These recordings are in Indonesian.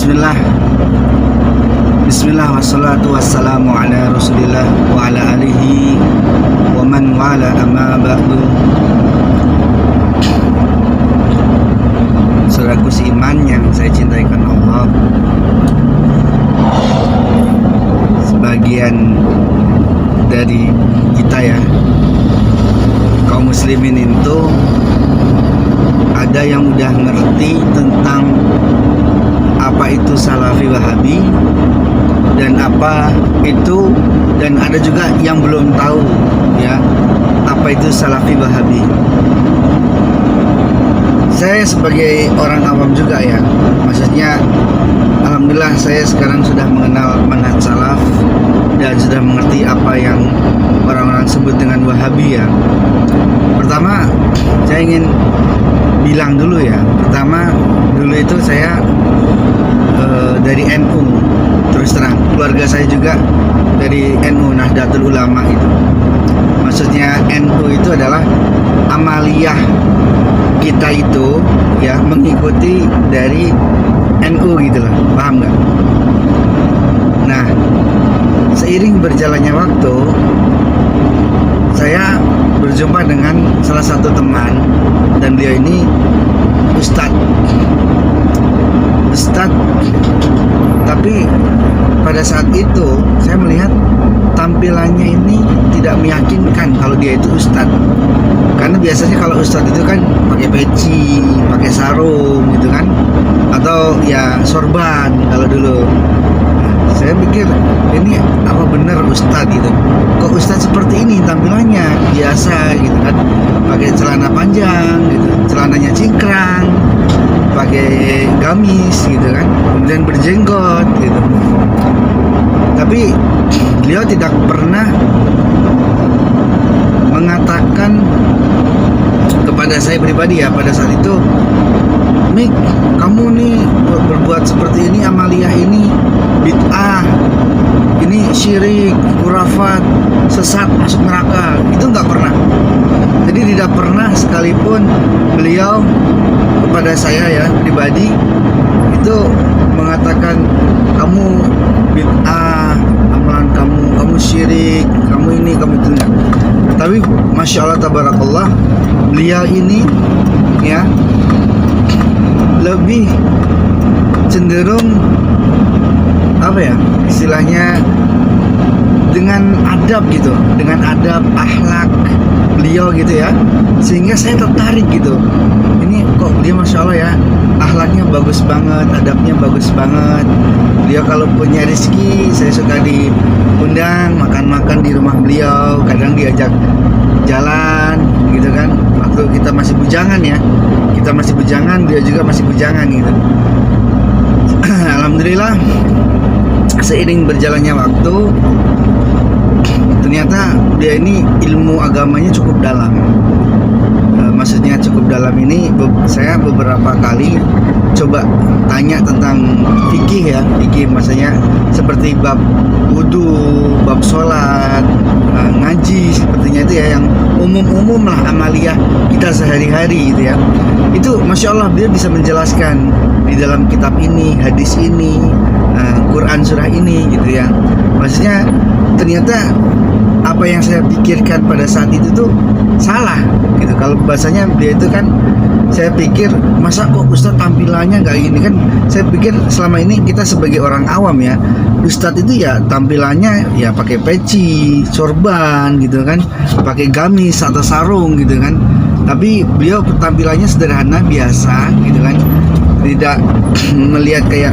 Bismillah. Bismillah wassalatu wassalamu ala Rasulillah wa ala alihi wa man wala amma ba'du. Saudaraku seiman yang saya cintai karena Allah, sebagian dari kita ya, kaum muslimin itu ada yang udah ngerti tentang apa itu Salafi Wahabi dan apa itu, dan ada juga yang belum tahu ya apa itu Salafi Wahabi. Saya sebagai orang awam juga ya, maksudnya alhamdulillah saya sekarang sudah mengenal manhaj salaf dan sudah mengerti apa yang orang-orang sebut dengan Wahabi ya. Pertama saya ingin bilang dulu ya, pertama dulu itu saya dari NU, terus terang keluarga saya juga dari NU, Nahdlatul Ulama itu. Maksudnya NU itu adalah amaliyah kita itu ya, mengikuti dari NU gitu loh, paham nggak? Nah, seiring berjalannya waktu saya berjumpa dengan salah satu teman, dan beliau ini Ustadz, tapi pada saat itu saya melihat tampilannya ini tidak meyakinkan kalau dia itu Ustadz. Karena biasanya kalau Ustadz itu kan pakai peci, pakai sarung gitu kan, atau ya sorban kalau dulu. Saya pikir ini apa benar Ustadz gitu? Kok Ustadz seperti ini tampilannya biasa gitu kan? Pakai celana panjang gitu, celananya cingkrang, pakai gamis gitu kan, kemudian berjenggot gitu. Tapi beliau tidak pernah mengatakan kepada saya pribadi ya pada saat itu, Mik, kamu nih berbuat seperti ini, amaliyah ini bid'ah, ini syirik, khurafat, sesat, masuk neraka. Itu nggak pernah. Jadi tidak pernah sekalipun beliau kepada saya ya pribadi itu mengatakan kamu bid'ah, amalan kamu syirik, kamu ini, kamu itu, enggak. Tapi masya Allah tabarakallah, beliau ini ya lebih cenderung apa ya istilahnya, dengan adab gitu, dengan adab akhlak beliau gitu ya, sehingga saya tertarik gitu. Ini kok beliau masya Allah ya, akhlaknya bagus banget, adabnya bagus banget. Beliau kalau punya rezeki saya suka diundang makan-makan di rumah beliau, kadang diajak jalan gitu kan, waktu kita masih bujangan ya, kita masih bujangan, dia juga masih bujangan gitu. Alhamdulillah seiring berjalannya waktu ternyata dia ini ilmu agamanya cukup dalam. Maksudnya cukup dalam ini, saya beberapa kali coba tanya tentang fikih ya, fikih maksudnya seperti bab wudu, bab sholat, ngaji, sepertinya itu ya yang umum-umum lah amaliyah kita sehari-hari gitu ya. Itu masya Allah dia bisa menjelaskan di dalam kitab ini, hadis ini, Quran surah ini gitu ya. Maksudnya ternyata apa yang saya pikirkan pada saat itu tuh salah gitu. Kalau bahasanya dia itu kan, saya pikir masa kok Ustadz tampilannya nggak gini kan. Saya pikir selama ini kita sebagai orang awam ya, Ustadz itu ya tampilannya ya pakai peci, sorban gitu kan, pakai gamis atau sarung gitu kan. Tapi beliau tampilannya sederhana biasa gitu kan, tidak melihat kayak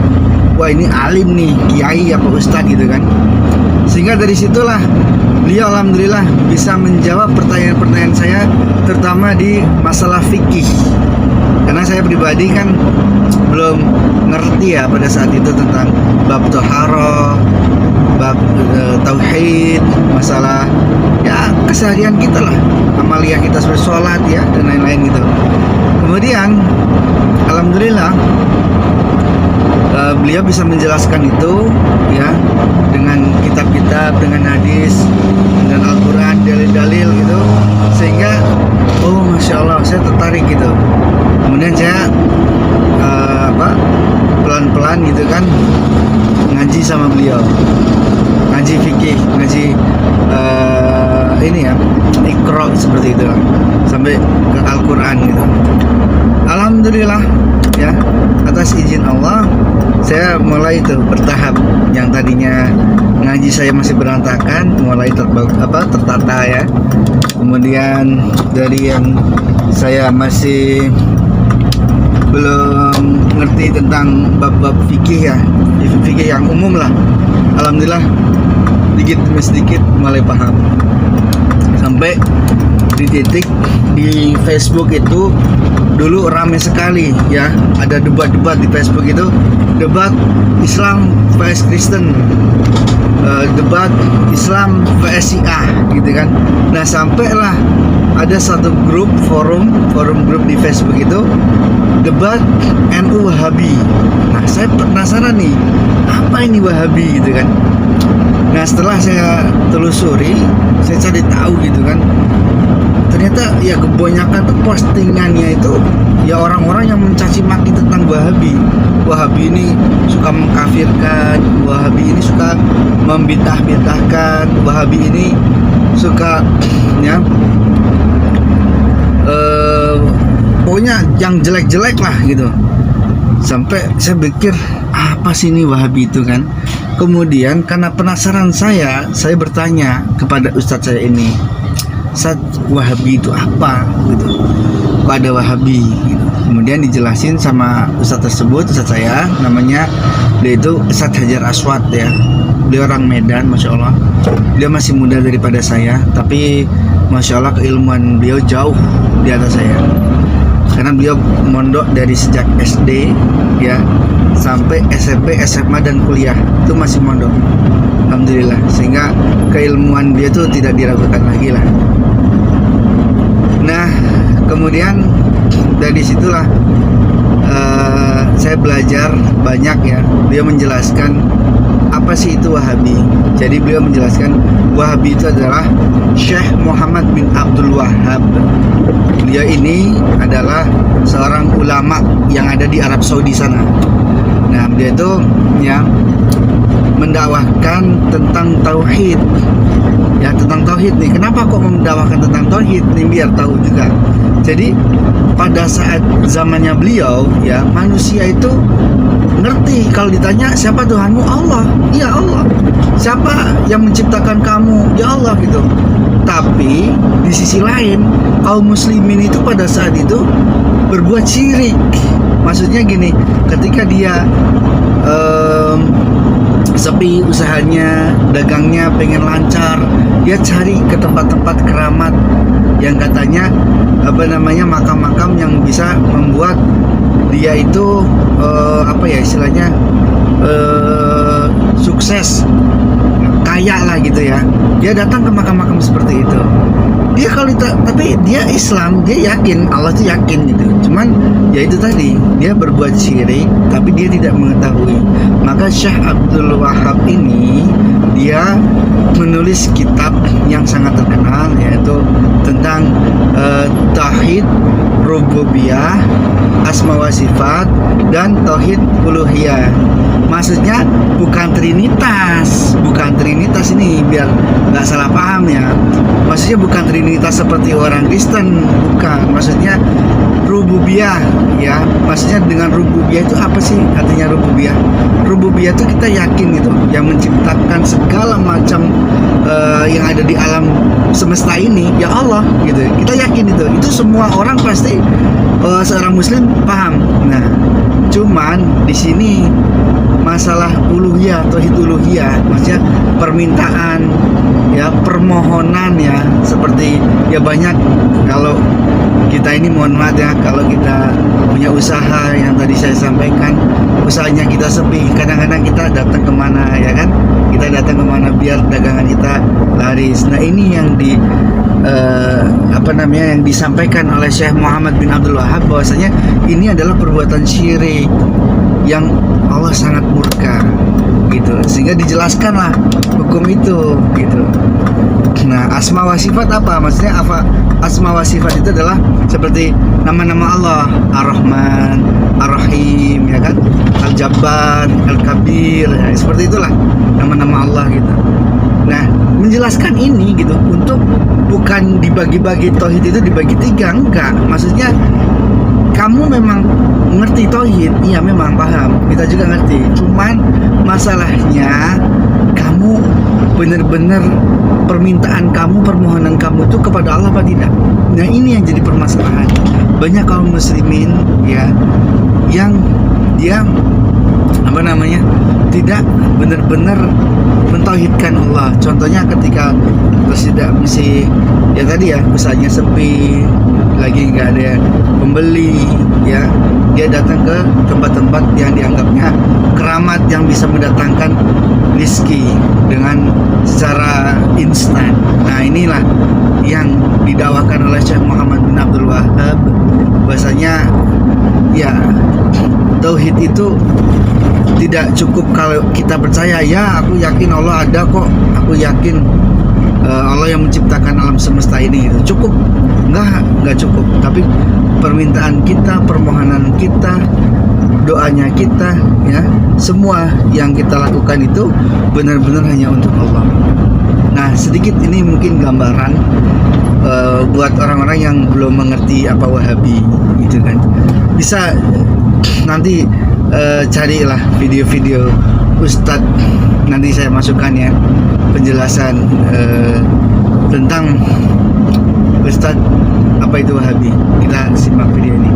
wah ini alim nih, kiai apa Ustadz gitu kan. Sehingga dari situlah beliau alhamdulillah bisa menjawab pertanyaan-pertanyaan saya, terutama di masalah fikih. Karena saya pribadi kan belum ngerti ya pada saat itu tentang bab toharoh, bab tauhid, masalah ya keseharian kita lah, amaliyah kita seperti sholat ya dan lain-lain gitu. Kemudian alhamdulillah beliau bisa menjelaskan itu ya dengan kitab-kitab, dengan hadis, dengan Al-Quran, dalil-dalil gitu, sehingga oh masya Allah saya tertarik gitu. Kemudian saya pelan-pelan gitu kan ngaji sama beliau, ngaji fikih, ngaji ini ya, Iqra seperti itu sampai ke Al-Quran gitu. Alhamdulillah ya, atas izin Allah saya mulai itu bertahap. Yang tadinya ngaji saya masih berantakan mulai tertata ya. Kemudian dari yang saya masih belum ngerti tentang bab-bab fikih ya, fikih yang umum lah, alhamdulillah sedikit demi sedikit mulai paham. Sampai di titik di Facebook itu dulu ramai sekali ya, ada debat-debat di Facebook itu, debat Islam vs Kristen, debat Islam vs Syiah gitu kan. Nah sampailah ada satu grup forum grup di Facebook itu debat NU Wahabi. Nah saya penasaran nih, apa ini Wahabi gitu kan. Nah setelah saya telusuri, saya cari tahu gitu kan, ternyata ya kebanyakan tuh postingannya itu ya orang-orang yang mencaci maki tentang Wahabi. Wahabi ini suka mengkafirkan, Wahabi ini suka membid'ah-bid'ahkan, Wahabi ini suka ya pokoknya yang jelek-jelek lah gitu. Sampai saya pikir apa sih ini Wahabi itu kan. Kemudian karena penasaran saya bertanya kepada ustadz saya ini, Ustadz, Wahabi itu apa gitu, kok ada Wahabi gitu. Kemudian dijelasin sama ustadz tersebut, ustadz saya namanya, dia itu Ustadz Hajar Aswad ya, dia orang Medan, masya Allah. Dia masih muda daripada saya, tapi masya Allah keilmuan beliau jauh di atas saya, karena beliau mondok dari sejak SD ya sampai SMP, SMA dan kuliah itu masih mondok, alhamdulillah, sehingga keilmuan dia itu tidak diragukan lagi lah. Nah kemudian dari situlah saya belajar banyak ya. Beliau menjelaskan apa sih itu Wahabi. Jadi beliau menjelaskan Wahabi itu adalah Syekh Muhammad bin Abdul Wahhab. Beliau ini adalah seorang ulama yang ada di Arab Saudi sana. Nah dia itu ya mendakwahkan tentang tauhid ya, tentang tauhid nih. Kenapa kok mendakwahkan tentang tauhid nih, biar tahu juga. Jadi pada saat zamannya beliau ya, manusia itu ngerti kalau ditanya siapa Tuhanmu, Allah, iya Allah. Siapa yang menciptakan kamu, ya Allah gitu. Tapi di sisi lain kaum muslimin itu pada saat itu berbuat syirik. Maksudnya gini, ketika dia sepi usahanya, dagangnya pengen lancar, dia cari ke tempat-tempat keramat yang katanya makam-makam yang bisa membuat dia itu istilahnya sukses, kaya lah gitu ya. Dia datang ke makam-makam seperti itu. Dia tapi dia Islam, dia yakin, Allah itu yakin gitu. Cuman ya itu tadi, dia berbuat syirik tapi dia tidak mengetahui. Maka Syekh Abdul Wahhab ini dia menulis kitab yang sangat terkenal, yaitu tentang tauhid rububiyah, asma wa sifat, dan tauhid uluhiyah. Maksudnya bukan trinitas ini, biar nggak salah paham ya. Maksudnya bukan trinitas seperti orang Kristen, bukan. Maksudnya rububiyah ya. Maksudnya dengan rububiyah itu apa sih artinya rububiyah? Rububiyah itu kita yakin gitu, yang menciptakan segala macam yang ada di alam semesta ini ya Allah gitu. Kita yakin itu semua orang pasti seorang muslim paham. Nah, cuman di sini masalah uluhiyah, tauhid uluhiyah, maksudnya permintaan ya, permohonan ya, seperti ya banyak. Kalau kita ini mohon maaf ya, kalau kita punya usaha yang tadi saya sampaikan, usahanya kita sepi, kadang-kadang kita datang kemana ya kan, kita datang kemana biar dagangan kita laris. Nah ini yang yang disampaikan oleh Syekh Muhammad bin Abdul Wahhab, bahwasanya ini adalah perbuatan syirik yang Allah sangat murka gitu, sehingga dijelaskanlah hukum itu gitu. Nah, asma wa sifat apa? Maksudnya apa? Asma wa sifat itu adalah seperti nama-nama Allah, Ar-Rahman, Ar-Rahim, ya kan? Al-Jabbar, Al-Kabir, ya, seperti itulah nama-nama Allah gitu. Nah, menjelaskan ini gitu untuk bukan dibagi-bagi tauhid itu dibagi tiga, enggak. Maksudnya kamu memang ngerti tauhid, iya memang paham, kita juga ngerti. Cuman masalahnya kamu benar-benar permintaan kamu, permohonan kamu itu kepada Allah apa tidak? Nah, ini yang jadi permasalahan. Banyak kaum muslimin ya yang dia tidak benar-benar mentauhidkan Allah. Contohnya ketika tidak mesti ya tadi ya, usahanya sepi, lagi nggak ada pembeli ya, dia datang ke tempat-tempat yang dianggapnya keramat yang bisa mendatangkan rezeki dengan secara instan. Nah, inilah yang didakwakan oleh Syekh Muhammad bin Abdul Wahab, bahasanya ya tauhid itu tidak cukup kalau kita percaya ya aku yakin Allah ada kok, aku yakin Allah yang menciptakan alam semesta ini gitu. Cukup? Enggak cukup. Tapi permintaan kita, permohonan kita, doanya kita ya, semua yang kita lakukan itu benar-benar hanya untuk Allah. Nah, sedikit ini mungkin gambaran buat orang-orang yang belum mengerti apa Wahabi gitu kan. Bisa nanti carilah video-video Ustadz, nanti saya masukkan ya penjelasan tentang Ustadz apa itu Wahabi. Kita simak video ini.